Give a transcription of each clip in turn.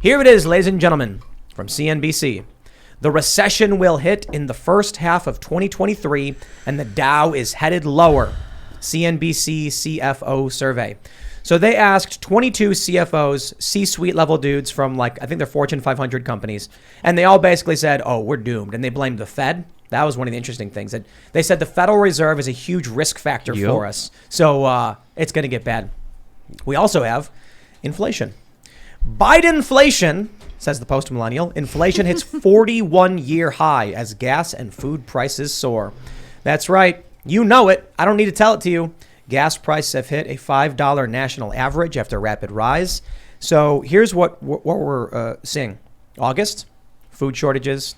Here it is, ladies and gentlemen, from CNBC. The recession will hit in the first half of 2023, and the Dow is headed lower. CNBC CFO survey. So they asked 22 CFOs, C-suite level dudes from I think they're Fortune 500 companies. And they all basically said, oh, we're doomed. And they blamed the Fed. That was one of the interesting things. That they said the Federal Reserve is a huge risk factor for us. So it's going to get bad. We also have inflation. Bidenflation, says the post-millennial, inflation hits 41-year high as gas and food prices soar. That's right. You know it. I don't need to tell it to you. Gas prices have hit a $5 national average after a rapid rise. So here's what we're seeing. August, food shortages.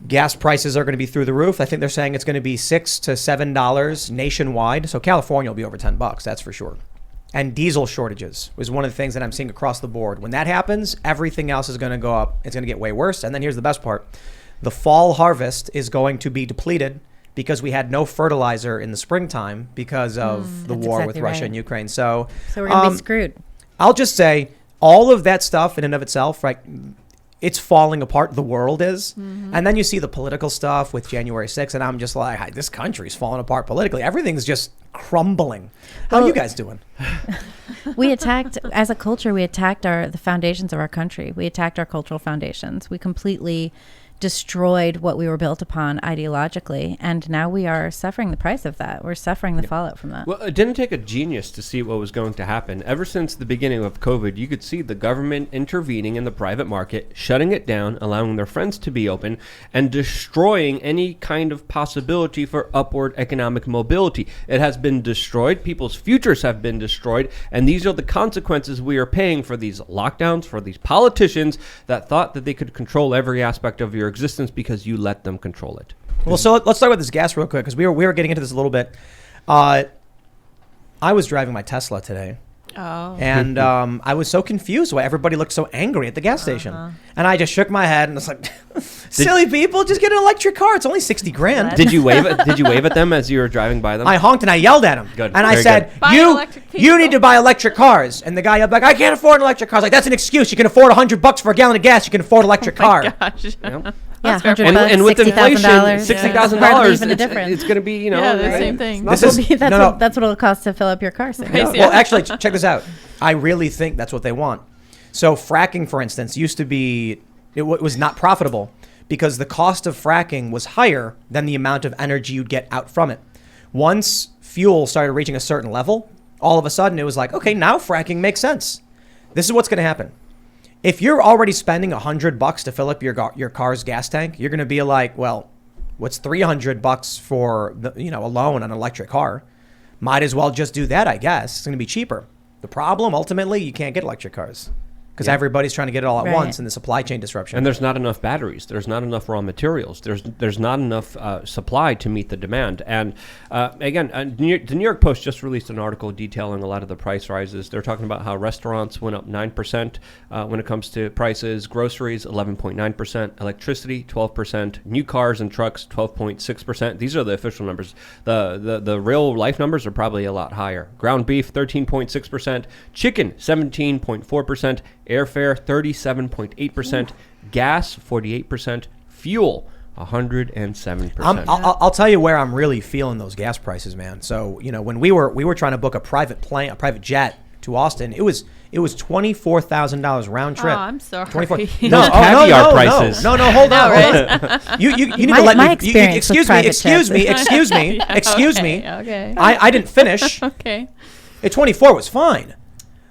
Gas prices are going to be through the roof. I think they're saying it's going to be $6 to $7 nationwide. So California will be over $10, that's for sure. And diesel shortages was one of the things that I'm seeing across the board. When that happens, everything else is going to go up. It's going to get way worse. And then here's the best part. The fall harvest is going to be depleted because we had no fertilizer in the springtime because of the war with Russia and Ukraine. So we're going to be screwed. I'll just say all of that stuff in and of itself, right? It's falling apart. The world is. And then you see the political stuff with January 6th. And I'm just like, this country's falling apart politically. Everything's just crumbling. How are you guys doing? We attacked, as a culture, we attacked the foundations of our country. We attacked our cultural foundations. We completely destroyed what we were built upon ideologically, and now we are suffering the price of that. We're suffering the fallout from that. Well, it didn't take a genius to see what was going to happen. Ever since the beginning of COVID, you could see the government intervening in the private market, shutting it down, allowing their friends to be open, and destroying any kind of possibility for upward economic mobility. It has been destroyed. People's futures have been destroyed, and these are the consequences we are paying for these lockdowns, for these politicians that thought that they could control every aspect of your existence because you let them control it. Well, so let's talk about this gas real quick because we were getting into this a little bit. I was driving my Tesla today. Oh. And I was so confused why everybody looked so angry at the gas station. And I just shook my head and was like, silly people, just get an electric car. It's only $60,000. Did you wave at them as you were driving by them? I honked and I yelled at them. Good. And I Very said, you need to buy electric cars. And the guy yelled back, I can't afford an electric car. I was like, that's an excuse. You can afford $100 for a gallon of gas. You can afford an electric car. Gosh. Yep. Yeah, and with inflation, $60,000, it's going to be, the same thing. That's what it'll cost to fill up your car soon. Well, actually, check this out. I really think that's what they want. So fracking, for instance, used to be, it was not profitable because the cost of fracking was higher than the amount of energy you'd get out from it. Once fuel started reaching a certain level, all of a sudden it was like, okay, now fracking makes sense. This is what's going to happen. If you're already spending $100 to fill up your car's gas tank, you're going to be like, well, what's $300 for a loan on an electric car? Might as well just do that, I guess. It's going to be cheaper. The problem, ultimately, you can't get electric cars because everybody's trying to get it all at once in the supply chain disruption. And there's not enough batteries. There's not enough raw materials. There's not enough supply to meet the demand. And again, the New York Post just released an article detailing a lot of the price rises. They're talking about how restaurants went up 9% when it comes to prices, groceries 11.9%, electricity 12%, new cars and trucks 12.6%. These are the official numbers. The real life numbers are probably a lot higher. Ground beef 13.6%, chicken 17.4%, airfare 37.8%, gas 48%, fuel 107%. I'll tell you where I'm really feeling those gas prices, man. So when we were trying to book a private jet to Austin, it was $24,000 round trip. Oh, I'm sorry. Caviar prices. No, hold on. You need to let me. Excuse me. Okay. I didn't finish. Okay. 24 was fine.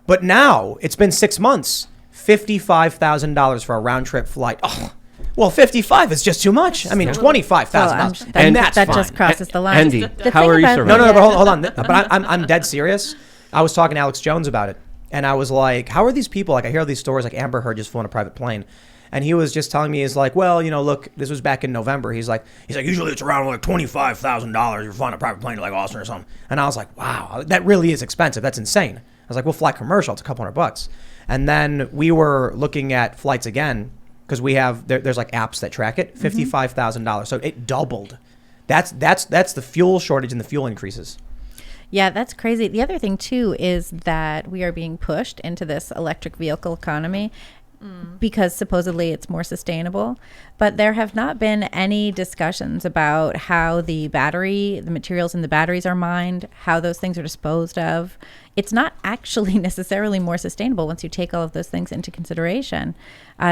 But now it's been 6 months, $55,000 for a round trip flight. Oh, well, 55 is just too much. I mean, $25,000, and that's that fine. just crosses the line. Andy, how are you surviving? No, but hold on. But I'm dead serious. I was talking to Alex Jones about it, and I was like, "How are these people?" Like, I hear all these stories, like Amber Heard just flew on a private plane, and he was just telling me, he's like, "Well, look, this was back in November." He's like, usually it's around like $25,000. You're flying a private plane to like Austin or something, and I was like, "Wow, that really is expensive. That's insane." I was like, we'll fly commercial. It's a couple $100. And then we were looking at flights again because we have there's like apps that track it. $55,000. So it doubled. That's the fuel shortage and the fuel increases. Yeah, that's crazy. The other thing, too, is that we are being pushed into this electric vehicle economy because supposedly it's more sustainable. But there have not been any discussions about how the materials in the batteries are mined, how those things are disposed of. It's not actually necessarily more sustainable once you take all of those things into consideration.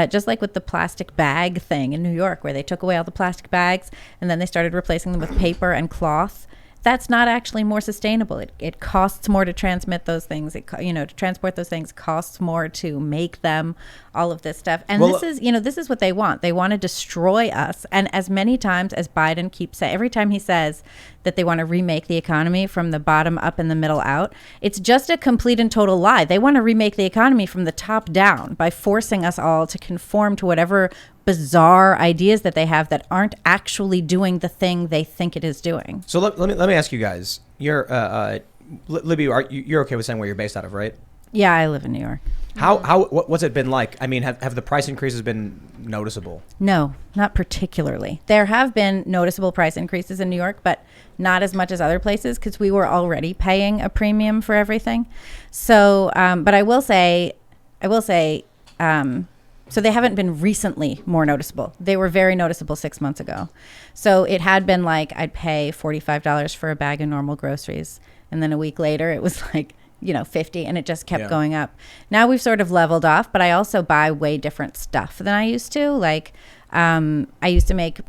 Just like with the plastic bag thing in New York, where they took away all the plastic bags and then they started replacing them with paper and cloth. That's not actually more sustainable. It costs more to transmit those things. To transport those things costs more to make them, all of this stuff. And this is what they want. They want to destroy us. And as many times as Biden keeps saying, every time he says that they want to remake the economy from the bottom up and the middle out, it's just a complete and total lie. They want to remake the economy from the top down by forcing us all to conform to whatever bizarre ideas that they have that aren't actually doing the thing they think it is doing. So let me ask you guys. You're Libby, you're okay with saying where you're based out of, right? Yeah, I live in New York. What's it been like? I mean, have the price increases been noticeable? No, not particularly. There have been noticeable price increases in New York, but not as much as other places because we were already paying a premium for everything. So, but I will say, so they haven't been recently more noticeable. They were very noticeable 6 months ago. So it had been like I'd pay $45 for a bag of normal groceries. And then a week later, it was like, $50, and it just kept going up. Now we've sort of leveled off, but I also buy way different stuff than I used to. Like I used to make,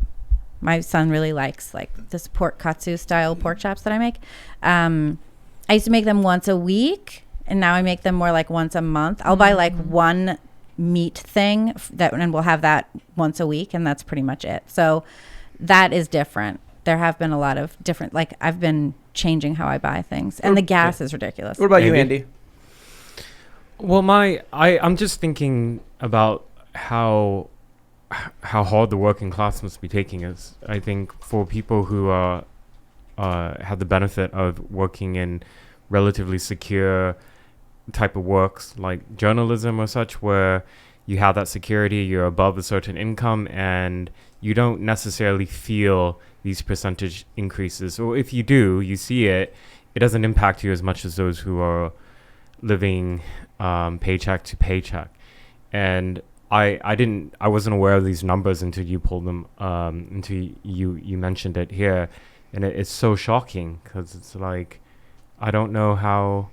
my son really likes like this pork katsu style pork chops that I make. I used to make them once a week, and now I make them more like once a month. I'll buy like one meat thing and we'll have that once a week, and that's pretty much it. So that is different. There have been a lot of different, like I've been changing how I buy things, and the gas is ridiculous. What about you, Andy? Well, I'm just thinking about how hard the working class must be taking us. I think for people who have the benefit of working in relatively secure type of works like journalism or such, where you have that security, you're above a certain income, and you don't necessarily feel these percentage increases. Or if you do, you see it doesn't impact you as much as those who are living paycheck to paycheck. And I wasn't aware of these numbers until you pulled them, until you mentioned it here. And it's so shocking because it's like, I don't know how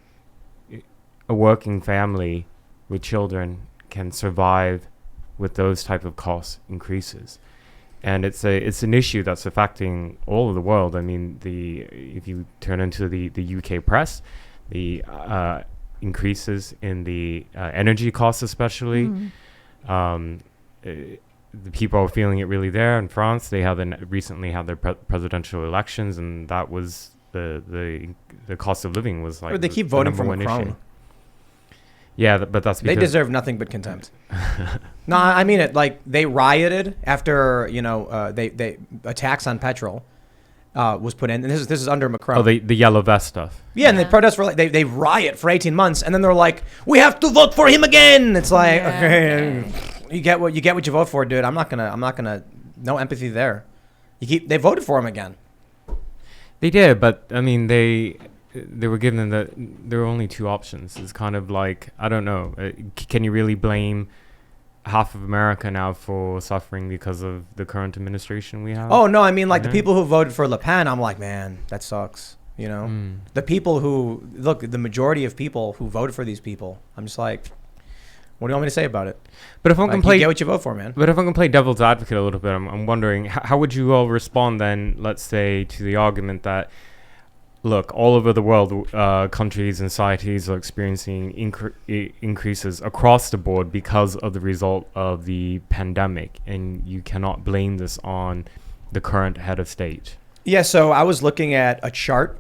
a working family with children can survive with those type of cost increases. And it's an issue that's affecting all of the world. I mean, if you turn into the UK press, the increases in the energy costs especially, the people are feeling it really there. In France, they recently had their presidential elections, and that was the cost of living was like. But they keep voting for Macron. Yeah, but that's because they deserve nothing but contempt. No, I mean it. Like they rioted after they attacks on petrol was put in, and this is under Macron. Oh, the yellow vest stuff. Yeah, and they protest for they riot for 18 months, and then they're like, we have to vote for him again. It's like okay, you get what you vote for, dude. I'm not gonna. No empathy there. They voted for him again. They did, but I mean they were given there were only two options. It's kind of like, I don't know, can you really blame half of America now for suffering because of the current administration we have? Oh no, I mean like the people who voted for Le Pen, I'm like, man, that sucks. The people who the majority of people who voted for these people, I'm just like, what do you want me to say about it? But if I can play, you get what you vote for, man. But if I can play devil's advocate a little bit, I'm wondering how would you all respond then, let's say, to the argument that, look, all over the world, countries and societies are experiencing increases across the board because of the result of the pandemic, and you cannot blame this on the current head of state. Yeah, so I was looking at a chart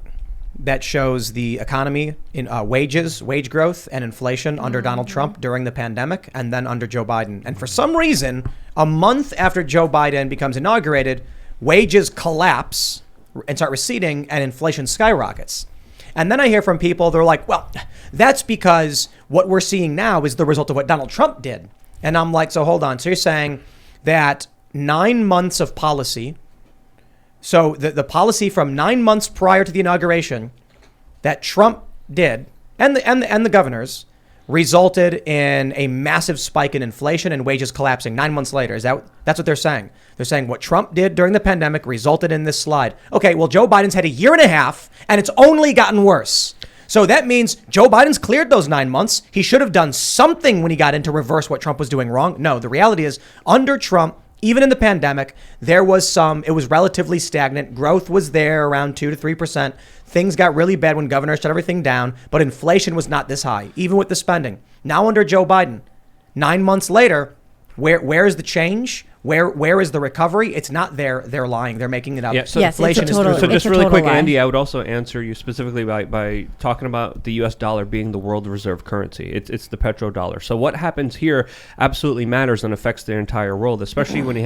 that shows the economy in wage growth and inflation under Donald Trump during the pandemic and then under Joe Biden. And for some reason, a month after Joe Biden becomes inaugurated, wages collapse and start receding and inflation skyrockets. And then I hear from people, they're like, well, that's because what we're seeing now is the result of what Donald Trump did. And I'm like, so hold on. So you're saying that 9 months of policy, so the policy from 9 months prior to the inauguration that Trump did and the governors resulted in a massive spike in inflation and wages collapsing 9 months later. That's what they're saying. They're saying what Trump did during the pandemic resulted in this slide. Okay, well, Joe Biden's had a year and a half and it's only gotten worse. So that means Joe Biden's cleared those 9 months. He should have done something when he got in to reverse what Trump was doing wrong. No, the reality is under Trump, even in the pandemic, it was relatively stagnant. Growth was there around 2 to 3%. Things got really bad when governors shut everything down, but inflation was not this high, even with the spending. Now under Joe Biden, 9 months later, where is the change? Where is the recovery? It's not there. They're lying. They're making it up. Yeah, so yes, inflation it's a total, So just it's a really total quick, lie. Andy, I would also answer you specifically by talking about the U.S. dollar being the world reserve currency. It's the petrodollar. So what happens here absolutely matters and affects the entire world, especially when you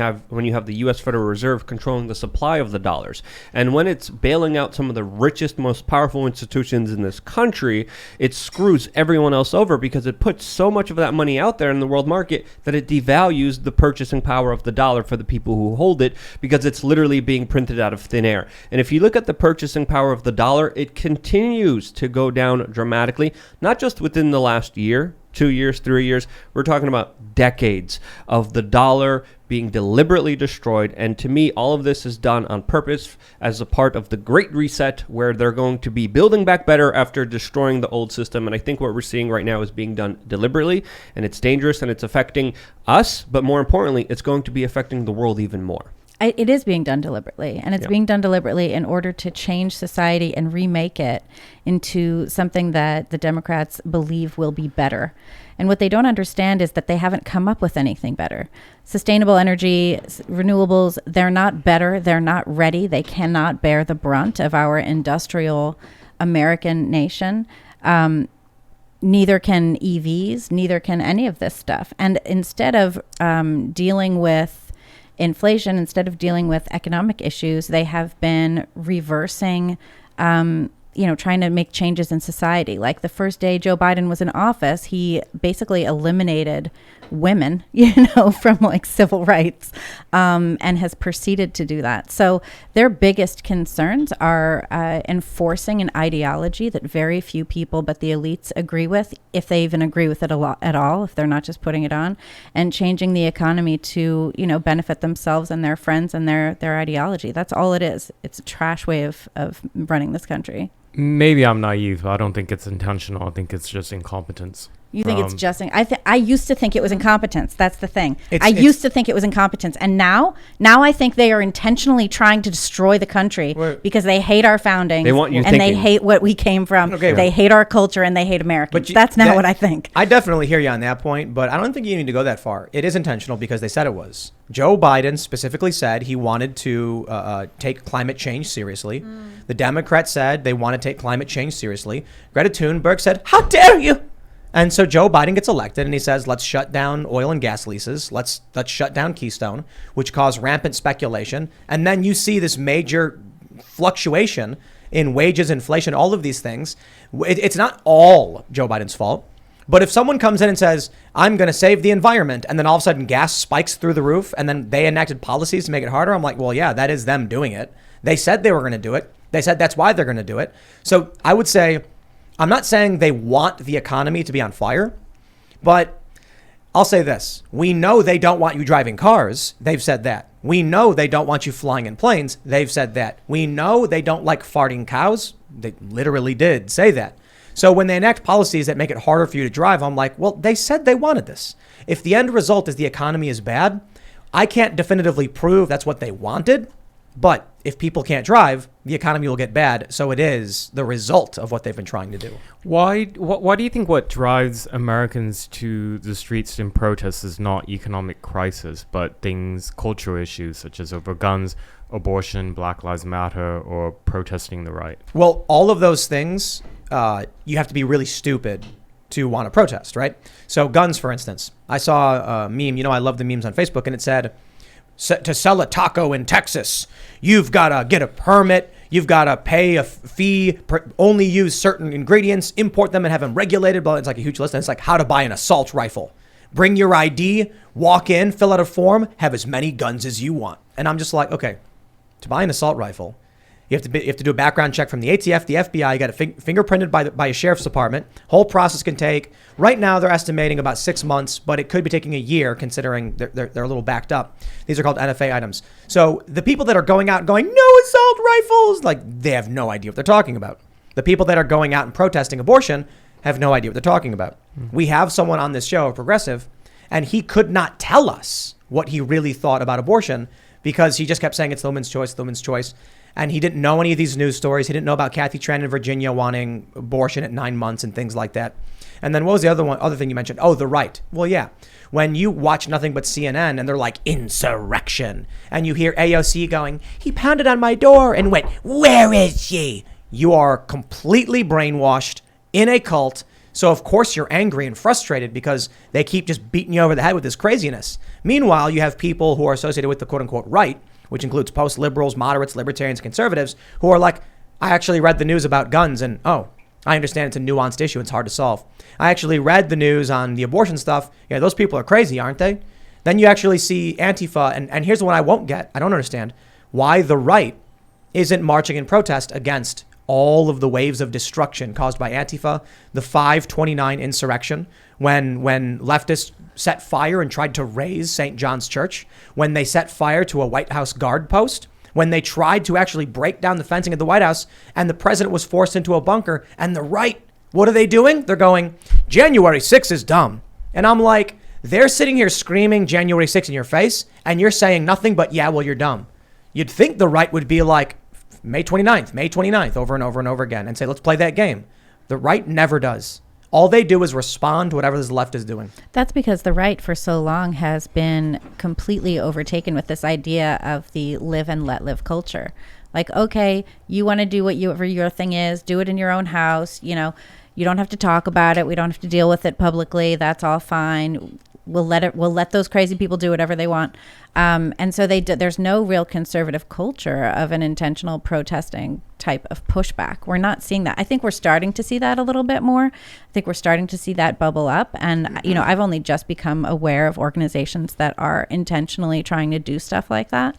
have the U.S. Federal Reserve controlling the supply of the dollars. And when it's bailing out some of the richest, most powerful institutions in this country, it screws everyone else over because it puts so much of that money out there in the world market that it devalues the purchasing power of the dollar for the people who hold it, because it's literally being printed out of thin air. And if you look at the purchasing power of the dollar, it continues to go down dramatically, not just within the last year, 2 years, 3 years. We're talking about decades of the dollar being deliberately destroyed. And to me, all of this is done on purpose as a part of the Great Reset, where they're going to be building back better after destroying the old system. And I think what we're seeing right now is being done deliberately, and it's dangerous, and it's affecting us. But more importantly, it's going to be affecting the world even more. It is being done deliberately, and it's being done deliberately in order to change society and remake it into something that the Democrats believe will be better. And what they don't understand is that they haven't come up with anything better. Sustainable energy, renewables, they're not better. They're not ready. They cannot bear the brunt of our industrial American nation. Neither can EVs, neither can any of this stuff. And instead of dealing with inflation, instead of dealing with economic issues, they have been reversing, trying to make changes in society. Like the first day Joe Biden was in office, he basically eliminated women, from like civil rights, and has proceeded to do that. So their biggest concerns are enforcing an ideology that very few people but the elites agree with, if they even agree with it at all, if they're not just putting it on, and changing the economy to, benefit themselves and their friends and their ideology. That's all it is. It's a trash way of running this country. Maybe I'm naive, but I don't think it's intentional. I think it's just incompetence. You think it's just? I used to think it was incompetence. That's the thing. I used to think it was incompetence, and now I think they are intentionally trying to destroy the country because they hate our foundings. They want you and thinking. They hate what we came from. Okay, they hate our culture and they hate Americans. That's now what I think. I definitely hear you on that point, but I don't think you need to go that far. It is intentional because they said it was. Joe Biden specifically said he wanted to take climate change seriously. The Democrats said they want to take climate change seriously. Greta Thunberg said, "How dare you?" And so Joe Biden gets elected and he says, let's shut down oil and gas leases. Let's shut down Keystone, which caused rampant speculation. And then you see this major fluctuation in wages, inflation, all of these things. It's not all Joe Biden's fault. But if someone comes in and says, I'm going to save the environment, and then all of a sudden gas spikes through the roof, and then they enacted policies to make it harder, I'm like, well, yeah, that is them doing it. They said they were going to do it. They said that's why they're going to do it. So I would say, I'm not saying they want the economy to be on fire, but I'll say this. We know they don't want you driving cars. They've said that. We know they don't want you flying in planes. They've said that. We know they don't like farting cows. They literally did say that. So when they enact policies that make it harder for you to drive, I'm like, well, they said they wanted this. If the end result is the economy is bad, I can't definitively prove that's what they wanted. But if people can't drive, the economy will get bad. So it is the result of what they've been trying to do. Why do you think what drives Americans to the streets in protest is not economic crisis, but cultural issues such as over guns, abortion, Black Lives Matter, or protesting the right? Well, all of those things, you have to be really stupid to want to protest, right? So guns, for instance. I saw a meme. I love the memes on Facebook, and it said, to sell a taco in Texas, you've got to get a permit. You've got to pay a fee, only use certain ingredients, import them and have them regulated. But it's like a huge list. And it's like how to buy an assault rifle. Bring your ID, walk in, fill out a form, have as many guns as you want. And I'm just like, okay, to buy an assault rifle, You have to do a background check from the ATF, the FBI. You got it fingerprinted by a sheriff's department. Whole process can take, right now they're estimating about 6 months, but it could be taking a year considering they're a little backed up. These are called NFA items. So the people that are going out and going, no assault rifles, like they have no idea what they're talking about. The people that are going out and protesting abortion have no idea what they're talking about. We have someone on this show, a progressive, and he could not tell us what he really thought about abortion because he just kept saying it's the woman's choice. And he didn't know any of these news stories. He didn't know about Kathy Tran in Virginia wanting abortion at 9 months and things like that. And then what was the other thing you mentioned? Oh, the right. Well, yeah. When you watch nothing but CNN and they're like, insurrection, and you hear AOC going, he pounded on my door and went, where is she? You are completely brainwashed in a cult. So, of course, you're angry and frustrated because they keep just beating you over the head with this craziness. Meanwhile, you have people who are associated with the quote unquote right, which includes post-liberals, moderates, libertarians, conservatives, who are like, I actually read the news about guns and, oh, I understand it's a nuanced issue. It's hard to solve. I actually read the news on the abortion stuff. Yeah, those people are crazy, aren't they? Then you actually see Antifa. And here's the one I won't get. I don't understand why the right isn't marching in protest against all of the waves of destruction caused by Antifa, the 529 insurrection, when leftists set fire and tried to raze St. John's Church, when they set fire to a White House guard post, when they tried to actually break down the fencing at the White House and the president was forced into a bunker. And the right, what are they doing? They're going, January 6th is dumb. And I'm like, they're sitting here screaming January 6th in your face and you're saying nothing but, yeah, well, you're dumb. You'd think the right would be like, May 29th, over and over and over again and say, let's play that game. The right never does. All they do is respond to whatever the left is doing. That's because the right for so long has been completely overtaken with this idea of the live and let live culture. Like, okay, you want to do whatever your thing is, do it in your own house. You know, you don't have to talk about it. We don't have to deal with it publicly. That's all fine. We'll let those crazy people do whatever they want. And so there's no real conservative culture of an intentional protesting type of pushback. We're not seeing that. I think we're starting to see that a little bit more. I think we're starting to see that bubble up. And, you know, I've only just become aware of organizations that are intentionally trying to do stuff like that.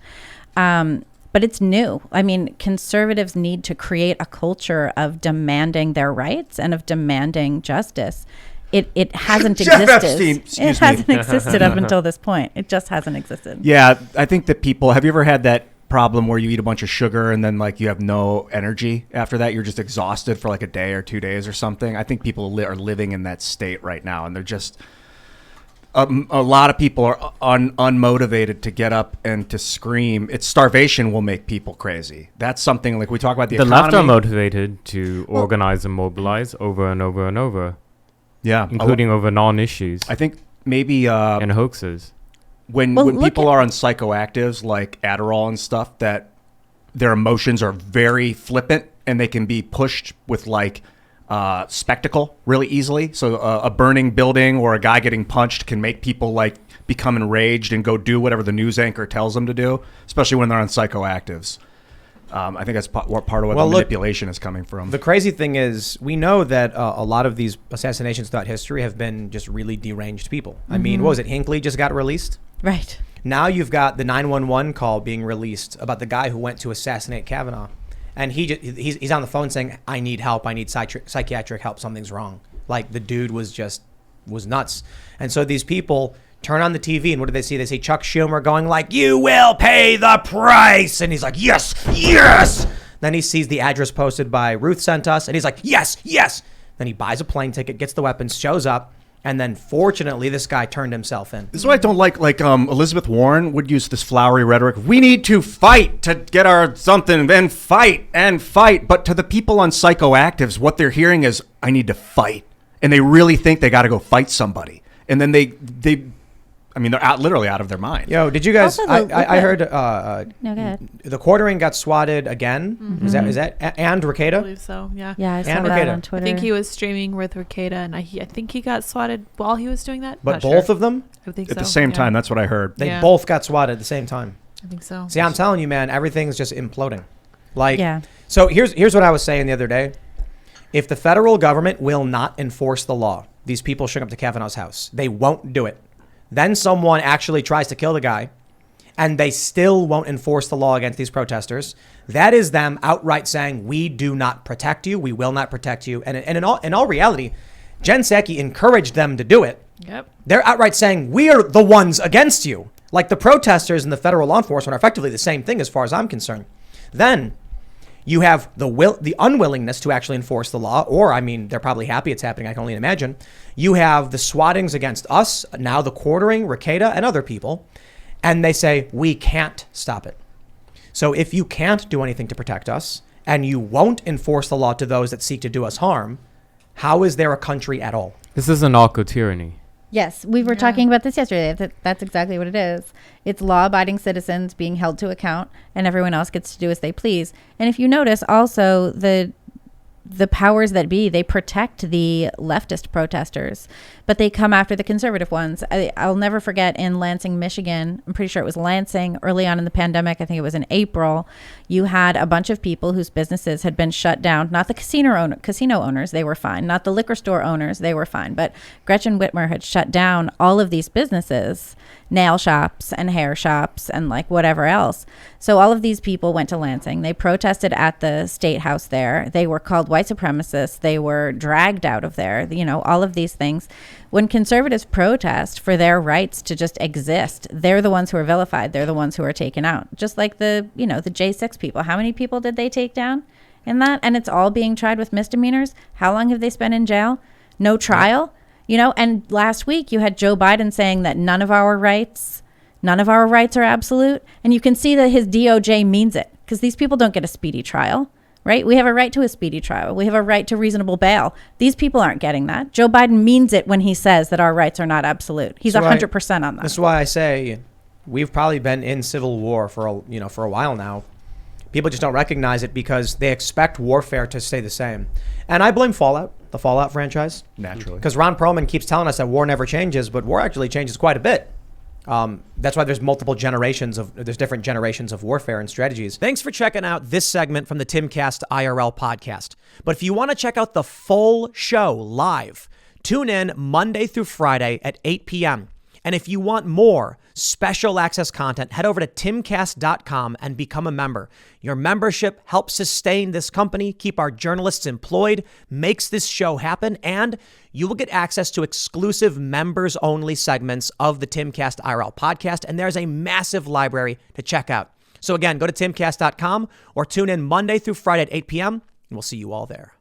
But it's new. I mean, conservatives need to create a culture of demanding their rights and of demanding justice. It hasn't existed. It hasn't existed up until this point. It just hasn't existed. Yeah, I think that people, have you ever had that problem where you eat a bunch of sugar and then like you have no energy after that? You're just exhausted for like a day or 2 days or something. I think people are living in that state right now, and they're just a lot of people are unmotivated to get up and to scream. It's starvation will make people crazy. That's something like we talk about the economy. left are motivated to organize and mobilize over and over and over. Yeah, including over non-issues. I think maybe and hoaxes. When people are on psychoactives like Adderall and stuff, that their emotions are very flippant and they can be pushed with like spectacle really easily. So a burning building or a guy getting punched can make people like become enraged and go do whatever the news anchor tells them to do, especially when they're on psychoactives. I think that's part of what the manipulation is coming from. The crazy thing is, we know that a lot of these assassinations throughout history have been just really deranged people. I mean, what was it? Hinckley just got released. Right. Now you've got the 911 call being released about the guy who went to assassinate Kavanaugh. And he's on the phone saying, I need help. I need psychiatric help. Something's wrong. Like, the dude was nuts. And so these people turn on the TV, and what do they see? They see Chuck Schumer going like, you will pay the price. And he's like, yes, yes. Then he sees the address posted by Ruth sent us, and he's like, yes, yes. Then he buys a plane ticket, gets the weapons, shows up, and then fortunately this guy turned himself in. This is what I don't like. Like Elizabeth Warren would use this flowery rhetoric. We need to fight to get our something, and fight and fight. But to the people on psychoactives, what they're hearing is, I need to fight. And they really think they got to go fight somebody. And then they they're literally out of their mind. Yo, did you guys? I heard. No, go ahead. The quartering got swatted again. Mm-hmm. Is that and I Rekieta? believe so. Yeah. Yeah, I saw And that Rekieta. on Twitter. I think he was streaming with Rekieta, and I think he got swatted while he was doing that. But Not both sure. of them, I think At so. the same yeah. time, that's what I heard. they Yeah. both got swatted at the same time. I think so. See, I'm telling you, man, everything's just imploding. Like, Yeah. So here's what I was saying the other day. If the federal government will not enforce the law, these people showing up to Kavanaugh's house, they won't do it. Then someone actually tries to kill the guy, and they still won't enforce the law against these protesters, that is them outright saying, we do not protect you. We will not protect you. And in all reality, Jen Psaki encouraged them to do it. Yep. They're outright saying, we are the ones against you. Like the protesters and the federal law enforcement are effectively the same thing as far as I'm concerned. Then you have the unwillingness to actually enforce the law, or I mean, they're probably happy it's happening. I can only imagine. You have the swattings against us, now the quartering, Rekieta, and other people, and they say, we can't stop it. So if you can't do anything to protect us, and you won't enforce the law to those that seek to do us harm, how is there a country at all? This is a narco-tyranny. Yes, we were talking about this yesterday. That's exactly what it is. It's law-abiding citizens being held to account, and everyone else gets to do as they please. And if you notice, also the powers that be, they protect the leftist protesters, but they come after the conservative ones. I'll never forget in Lansing, Michigan, I'm pretty sure it was Lansing, early on in the pandemic, I think it was in April, you had a bunch of people whose businesses had been shut down. Not the casino owners, they were fine. Not the liquor store owners, they were fine. But Gretchen Whitmer had shut down all of these businesses, nail shops and hair shops and like whatever else. So all of these people went to Lansing. They protested at the state house there. They were called white supremacists. They were dragged out of there, all of these things. When conservatives protest for their rights to just exist, they're the ones who are vilified. They're the ones who are taken out. Just like the J6 people. How many people did they take down in that? And it's all being tried with misdemeanors. How long have they spent in jail? No trial. And last week you had Joe Biden saying that none of our rights are absolute. And you can see that his DOJ means it, because these people don't get a speedy trial, right? We have a right to a speedy trial. We have a right to reasonable bail. These people aren't getting that. Joe Biden means it when he says that our rights are not absolute. He's 100% on that. That's why I say we've probably been in civil war for a while now. People just don't recognize it because they expect warfare to stay the same. And I blame Fallout, the Fallout franchise. Naturally. Because Ron Perlman keeps telling us that war never changes, but war actually changes quite a bit. That's why there's different generations of warfare and strategies. Thanks for checking out this segment from the Timcast IRL podcast. But if you want to check out the full show live, tune in Monday through Friday at 8 p.m. And if you want more special access content, head over to timcast.com and become a member. Your membership helps sustain this company, keep our journalists employed, makes this show happen, and you will get access to exclusive members-only segments of the Timcast IRL podcast, and there's a massive library to check out. So again, go to timcast.com or tune in Monday through Friday at 8 p.m., and we'll see you all there.